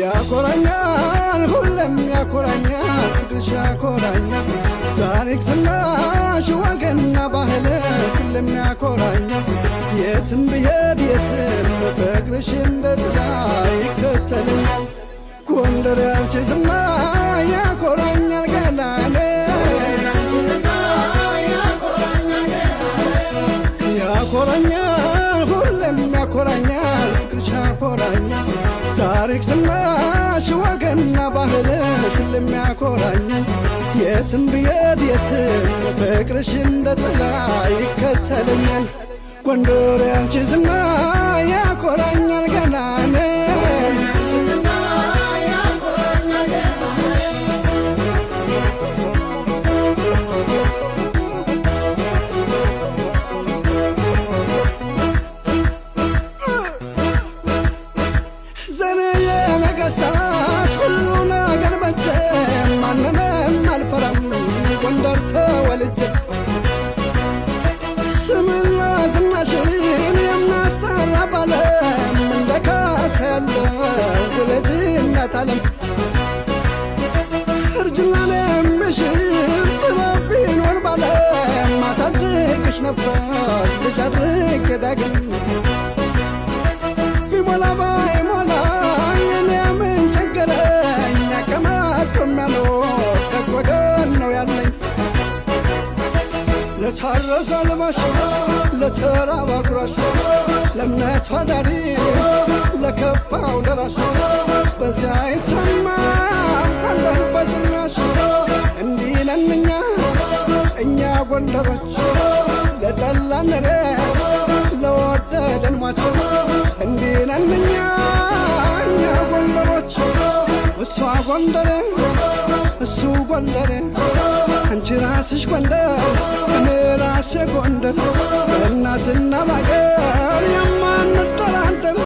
ያኮራኛል ሁሌም ያኮራኛል ፍቅርሽ ያኮራኛል ታሪክ ዝናሽ ወግና ባህል ሁሌም ያኮራኛል የትም ብሄድ የትም ፍቅርሽ እንደ ጥላ ይከተለኛል ጎንደር ያንቺ ዝና ያኮራኛል ገናኔ ያኮራኛል ሁሌም ያኮራኛል ፍቅርሽ ያኮራኛል ታሪክ ዝናሽ ወግና ባህል ሁሌም ያኮራኛል የትም ብሄድ የትም ፍቅርሽ እንደ ጥላ ይከተለኛል ጎንደር ያንቺ ዝና ያኮራኛል ገናኔ ስምና ዝናሽን የማሰራ ባለም እንደ ካሳ ያለ ውለድነት ዓለም እርጅናን የሚሽር ጥበብ ቢኖር ባለም ማሳድግሽ ነበር ልጅ አድርጌ ዳግም ቢሞላ ባይሞላ እኔ ምን ቸገረኝ አቀማጥሮ የሚያኖር ደግ ወገን ነው ያለኝ ለታረዘ ልባሽ ለተራበ ጉራሽ ለእምነቷ ዳሪ ለከፋው ደራሽ በዚያ አይተማም ጎንደር በጭራሽ እንዲህ ነን እኛ ጎንደሮች ለጠላን ለወደደን ሟች እንዲህ ነን እኛ ጎንደሮች እሷ ጎንደሬ እሱ ጎንደሬ አንቺ ራስሽ ጎንደር እኔ ራሴ ጎንደር በእናትና ባገር የማንደራደር